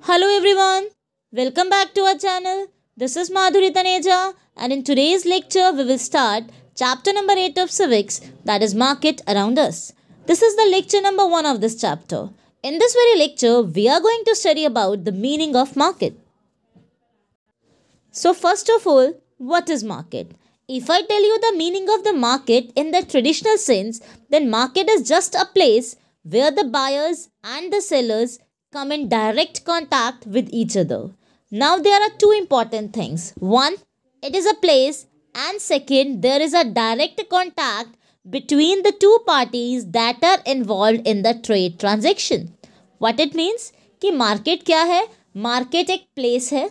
Hello everyone, welcome back to our channel. This is Madhuri Taneja, and in today's lecture we will start chapter number 8 of civics, that is market around us. This is the lecture number 1 of this chapter. In this very lecture we are going to study about the meaning of market. So first of all, what is market? If I tell you the meaning of the market in the traditional sense, then market is just a place where the buyers and the sellers come in direct contact with each other. Now there are two important things. One, it is a place, and second, there is a direct contact between the two parties that are involved in the trade transaction. What it means कि market क्या है? Market एक place है.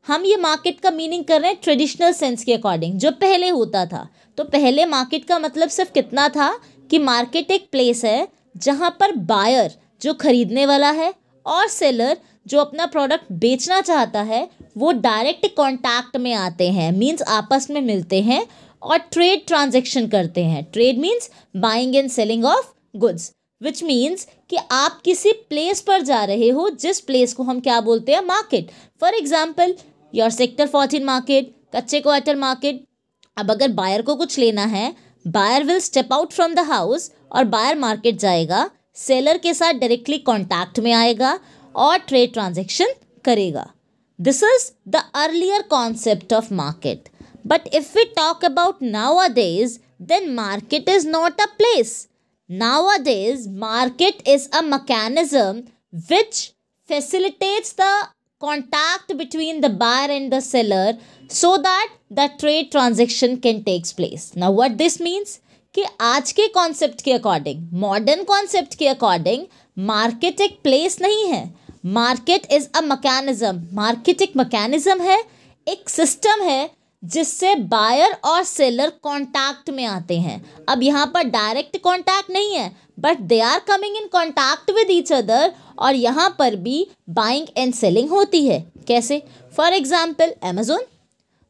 हम ये market का meaning कर रहे हैं ट्रेडिशनल सेंस के अकॉर्डिंग, जो पहले होता था. तो पहले मार्केट का मतलब सिर्फ कितना था कि मार्केट एक प्लेस है जहाँ पर बायर जो खरीदने वाला है और सेलर जो अपना प्रोडक्ट बेचना चाहता है वो डायरेक्ट कांटेक्ट में आते हैं, मींस आपस में मिलते हैं और ट्रेड ट्रांजैक्शन करते हैं. Trade means buying and selling of goods, which means कि आप किसी प्लेस पर जा रहे हो जिस प्लेस को हम क्या बोलते हैं? Market. For example your sector 14 market, कच्चे क्वार्टर मार्केट. अब अगर बायर को कुछ लेना है, buyer will step out from the house और बायर मार्केट जाएगा, सेलर के साथ डायरेक्टली कॉन्टैक्ट में आएगा और ट्रेड ट्रांजैक्शन करेगा. This is the earlier concept of market. But if we talk about nowadays, then market is not a place. Nowadays, market is a mechanism which facilitates the contact between the buyer and the seller so that the trade transaction can take place. Now, what this means? कि आज के concept के according, modern concept के according, market एक place नहीं है. Market is a mechanism. Market एक mechanism है, एक सिस्टम है जिससे बायर और सेलर कांटेक्ट में आते हैं. अब यहाँ पर डायरेक्ट कांटेक्ट नहीं है, but they are coming in contact with each other, और यहाँ पर भी बाइंग एंड सेलिंग होती है. कैसे? For example Amazon,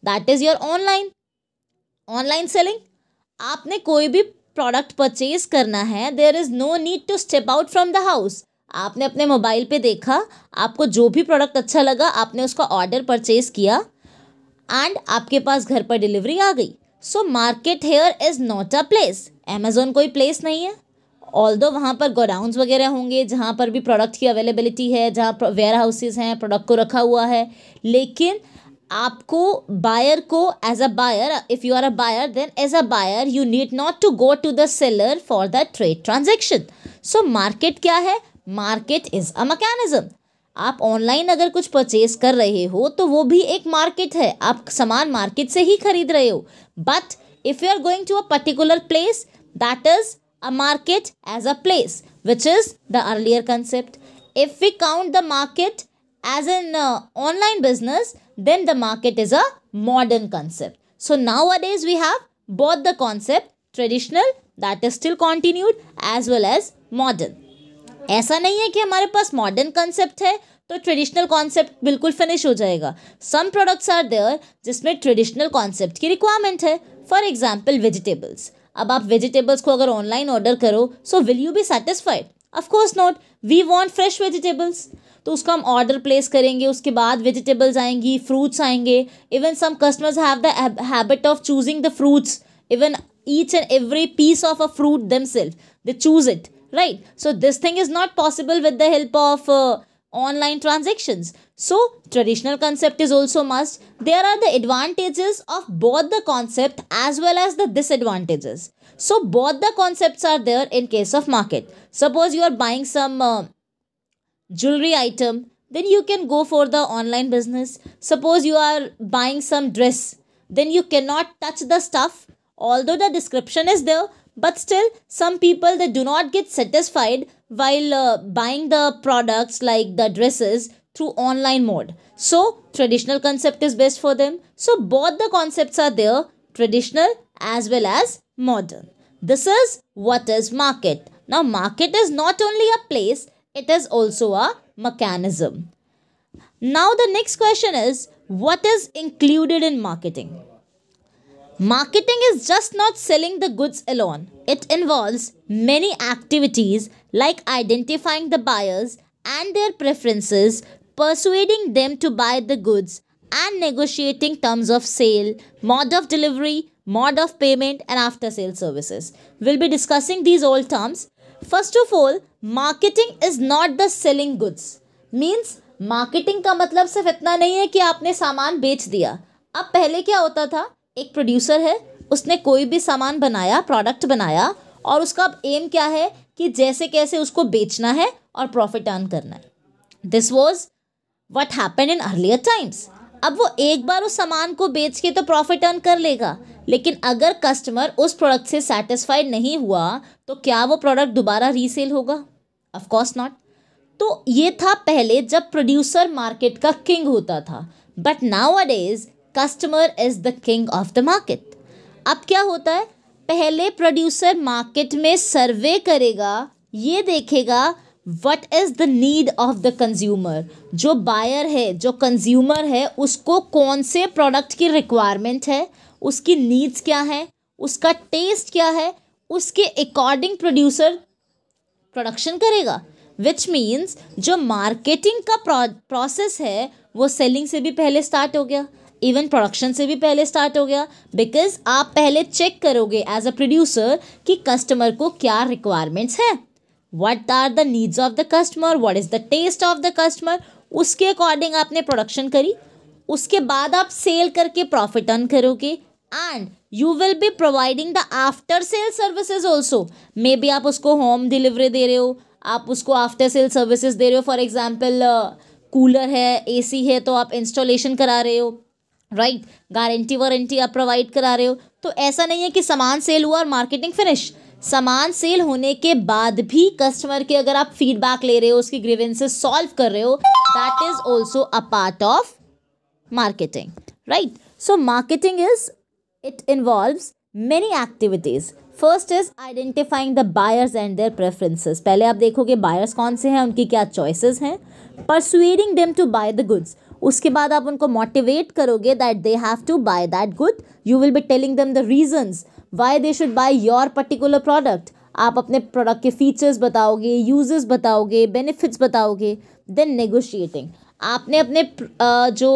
that is your online selling. आपने कोई भी प्रोडक्ट परचेज करना है, there is no need to step out from the house. आपने अपने मोबाइल पे देखा, आपको जो भी प्रोडक्ट अच्छा लगा आपने उसका ऑर्डर परचेज किया एंड आपके पास घर पर डिलीवरी आ गई. So market here is not a place. Amazon कोई प्लेस नहीं है. ऑल्दो वहाँ पर गोडाउन्स वगैरह होंगे जहाँ पर भी प्रोडक्ट की अवेलेबिलिटी है, जहाँ वेयर हाउसेज हैं, प्रोडक्ट को रखा हुआ है. लेकिन आपको बायर को as a buyer, if you are a buyer, then as a buyer you need not to go to the seller for the trade transaction. So market क्या है? Market is a mechanism. आप online अगर कुछ purchase कर रहे हो तो वो भी एक मार्केट है. आप सामान मार्केट से ही खरीद रहे हो. But if you are going to a particular place, that is a market as a place, which is the earlier concept. If we count the market as an online business, then the market is a modern concept. So nowadays we have both the concept, traditional, that is still continued, as well as modern. ऐसा नहीं है कि हमारे पास modern concept है तो traditional concept बिल्कुल finish हो जाएगा. सम प्रोडक्ट्स आर देयर जिसमें ट्रेडिशनल कॉन्सेप्ट की रिक्वायरमेंट है. For example vegetables. अब आप वेजिटेबल्स को अगर ऑनलाइन ऑर्डर करो, so will you be satisfied? Of course not. We want fresh vegetables. तो उसका हम ऑर्डर प्लेस करेंगे, उसके बाद वेजिटेबल्स आएंगी, फ्रूट्स आएंगे. Even some customers have the habit of choosing the fruits, even each and every piece of a fruit themself they choose it, right? So this thing is not possible with the help of online transactions. So traditional concept is also must. There are the advantages of both the concept as well as the disadvantages. So both the concepts are there in case of market. Suppose you are buying some jewelry item, then you can go for the online business. Suppose you are buying some dress, then you cannot touch the stuff, although the description is there. But still, some people, they do not get satisfied while buying the products like the dresses through online mode. So, traditional concept is best for them. So, both the concepts are there, traditional as well as modern. This is what is market. Now, market is not only a place, it is also a mechanism. Now, the next question is, what is included in marketing? Marketing is just not selling the goods alone. It involves many activities like identifying the buyers and their preferences, persuading them to buy the goods, and negotiating terms of sale, mode of delivery, mode of payment, and after sale services. We'll be discussing these all terms. First of all, marketing is not the selling goods. Means marketing का मतलब सिर्फ इतना नहीं है कि आपने सामान बेच दिया. अब पहले क्या होता था, एक प्रोड्यूसर है, उसने कोई भी सामान बनाया, प्रोडक्ट बनाया, और उसका अब एम क्या है कि जैसे कैसे उसको बेचना है और प्रॉफिट अर्न करना है. This was what happened in earlier times. अब वो एक बार उस सामान को बेच के तो प्रॉफिट अर्न कर लेगा, लेकिन अगर कस्टमर उस प्रोडक्ट से सेटिस्फाइड नहीं हुआ तो क्या वो प्रोडक्ट दोबारा रीसेल होगा? Of course not. तो ये था पहले जब प्रोड्यूसर मार्केट का किंग होता था. But nowadays customer is the king of the market. अब क्या होता है, पहले प्रोड्यूसर मार्केट में सर्वे करेगा, ये देखेगा what is the need of the consumer. जो बायर है, जो कंज्यूमर है, उसको कौन से प्रोडक्ट की रिक्वायरमेंट है, उसकी नीड्स क्या है, उसका टेस्ट क्या है, उसके अकॉर्डिंग प्रोड्यूसर प्रोडक्शन करेगा. विच मीन्स जो मार्केटिंग का प्रोसेस है वो सेलिंग से भी पहले स्टार्ट हो गया, इवन प्रोडक्शन से भी पहले स्टार्ट हो गया. बिकॉज आप पहले चेक करोगे एज अ प्रोड्यूसर कि कस्टमर को क्या रिक्वायरमेंट्स है, what are the needs of the customer, what is the taste of the customer. उसके अकॉर्डिंग आपने प्रोडक्शन करी, उसके बाद आप सेल करके प्रॉफिट अर्न करोगे, and you will be providing the after sale services also. Maybe आप उसको होम डिलीवरी दे रहे हो, आप उसको आफ्टर सेल सर्विसेज दे रहे हो. फॉर एग्जाम्पल कूलर है, एसी है, तो आप इंस्टॉलेशन करा रहे हो, राइट. गारंटी वारंटी आप प्रोवाइड करा रहे हो. तो ऐसा नहीं है कि सामान सेल हुआ और मार्केटिंग फिनिश. सामान सेल होने के बाद भी कस्टमर के अगर आप फीडबैक ले रहे हो, उसकी ग्रीवेंसेस सॉल्व कर रहे हो, that is also a part of marketing, right? So marketing it involves many activities. First is identifying the buyers and their preferences. पहले आप देखोगे buyers कौन से हैं, उनकी क्या choices हैं. Persuading them to buy the goods. उसके बाद आप उनको motivate करोगे that they have to buy that good. You will be telling them the reasons why they should buy your particular product. आप अपने प्रोडक्ट के फीचर्स बताओगे, यूजेस बताओगे, बेनिफिट्स बताओगे. देन नेगोशिएटिंग, आपने अपने जो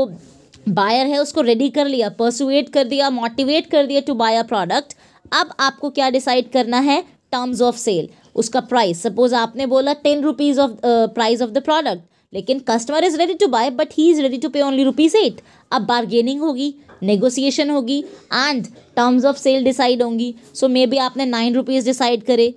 बायर है उसको रेडी कर लिया, परसुएट कर दिया, मोटिवेट कर दिया टू बाय अ प्रोडक्ट. अब आपको क्या डिसाइड करना है, टर्म्स ऑफ सेल, उसका प्राइस. सपोज आपने बोला 10 rupees of price of the product, लेकिन customer is ready to buy but he is ready to pay only ₹8. अब बार्गेनिंग होगी, नेगोशिएशन होगी, and terms of sale decide होंगी. सो मे बी आपने 9 rupees decide करे.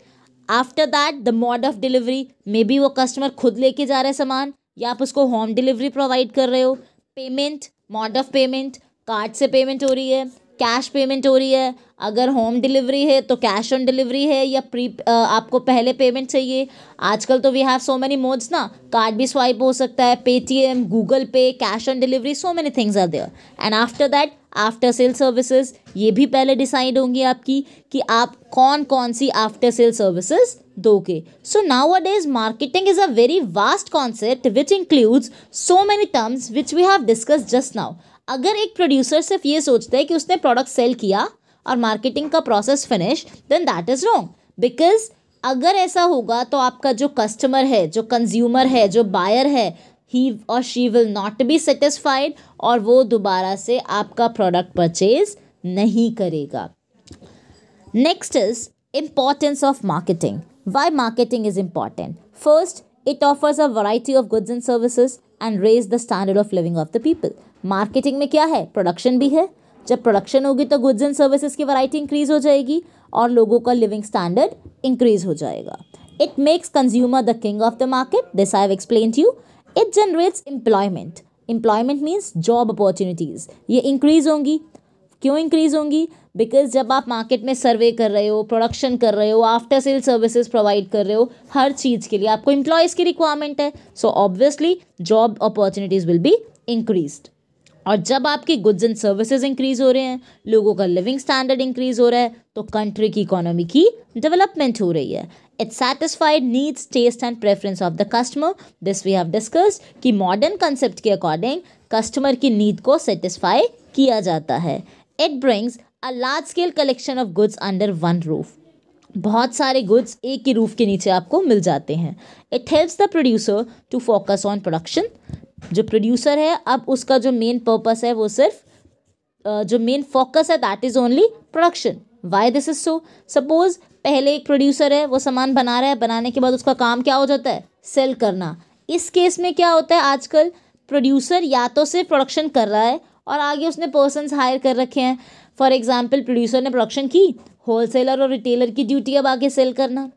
After that the mode of delivery, maybe वो customer खुद लेके जा रहे हैं सामान, या आप उसको होम डिलीवरी प्रोवाइड कर रहे हो. Payment, mode of payment, card से पेमेंट हो रही है, कैश पेमेंट हो रही है. अगर होम डिलीवरी है तो कैश ऑन डिलीवरी है, या आपको पहले पेमेंट चाहिए. आजकल तो we have so many modes ना, कार्ड भी स्वाइप हो सकता है, Paytm, Google pay, cash on delivery, so many things are there. And after that after sale services, ये भी पहले डिसाइड होंगी आपकी कि आप कौन कौन सी आफ्टर सेल सर्विसेज दोगे. So nowadays marketing is a very vast concept which includes so many terms which we have discussed just now. अगर एक प्रोड्यूसर सिर्फ ये सोचता है कि उसने प्रोडक्ट सेल किया और मार्केटिंग का process finish, then that is wrong. Because अगर ऐसा होगा तो आपका जो कस्टमर है, जो कंज्यूमर है, जो बायर है, ही और she will not be satisfied, और वो दोबारा से आपका प्रोडक्ट परचेज नहीं करेगा. Next is importance of marketing. Why marketing is important? First, it offers a variety of goods and services and raise the standard of living of the people. Marketing में क्या है, प्रोडक्शन भी है. जब production होगी तो गुड्स एंड सर्विसेज की variety increase हो जाएगी और लोगों का लिविंग स्टैंडर्ड इंक्रीज हो जाएगा. It makes consumer the king of the market. This I have explained you. It generates employment. Employment means job opportunities, ये इंक्रीज होंगी. क्यों इंक्रीज होंगी? बिकॉज जब आप मार्केट में सर्वे कर रहे हो, प्रोडक्शन कर रहे हो, आफ्टर सेल सर्विसेज प्रोवाइड कर रहे हो, हर चीज़ के लिए आपको एम्प्लॉयज़ की रिक्वायरमेंट है. So obviously job opportunities will be increased. और जब आपकी गुड्स एंड सर्विसेज इंक्रीज हो रहे हैं, लोगों का लिविंग स्टैंडर्ड इंक्रीज हो रहा है, तो कंट्री की इकोनॉमी की डेवलपमेंट हो रही है. It satisfied needs, taste and preference of the customer. This we have discussed कि मॉडर्न कंसेप्ट के अकॉर्डिंग कस्टमर की नीड को सेटिस्फाई किया जाता है. It brings a large scale collection of goods under one roof. बहुत सारे गुड्स एक ही रूफ के नीचे आपको मिल जाते हैं. It helps the producer to focus on production. जो प्रोड्यूसर है अब उसका जो मेन पर्पस है वो सिर्फ जो मेन फोकस है that is only production. Why this is so? Suppose पहले एक प्रोड्यूसर है, वो सामान बना रहा है, बनाने के बाद उसका काम क्या हो जाता है? सेल करना. इस केस में क्या होता है, आजकल प्रोड्यूसर या तो सिर्फ प्रोडक्शन कर रहा है और आगे उसने पर्सन्स हायर कर रखे हैं. फॉर एग्जाम्पल प्रोड्यूसर ने प्रोडक्शन की, होलसेलर और रिटेलर की ड्यूटी अब आगे सेल करना,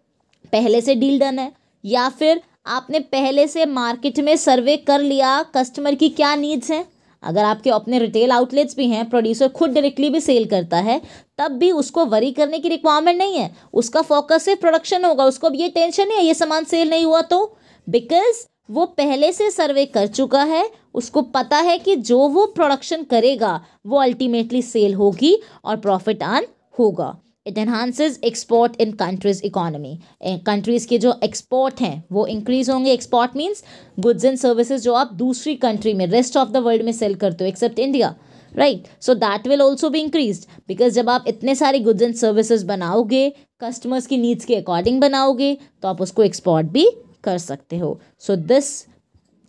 पहले से डील डन है. या फिर आपने पहले से मार्केट में सर्वे कर लिया कस्टमर की क्या नीड्स हैं. अगर आपके अपने रिटेल आउटलेट्स भी हैं, प्रोड्यूसर खुद डायरेक्टली भी सेल करता है, तब भी उसको वरी करने की रिक्वायरमेंट नहीं है. उसका फोकस सिर्फ प्रोडक्शन होगा. उसको अब ये टेंशन नहीं है ये सामान सेल नहीं हुआ तो, बिकॉज वो पहले से सर्वे कर चुका है. उसको पता है कि जो वो प्रोडक्शन करेगा वो अल्टीमेटली सेल होगी और प्रॉफिट अर्न होगा. It enhances export in countries economy. Countries के जो एक्सपोर्ट हैं वो इंक्रीज होंगे. Export means goods and services जो आप दूसरी कंट्री में, रेस्ट ऑफ द वर्ल्ड में सेल करते हो except India, right. So that will also be increase, because जब आप इतने सारे गुड्स एंड सर्विसेज बनाओगे, कस्टमर्स की नीड्स के अकॉर्डिंग बनाओगे, तो आप उसको एक्सपोर्ट भी कर सकते हो. So this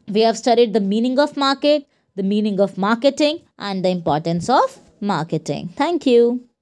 we have studied the meaning of market, the meaning of marketing and the importance of marketing. Thank you.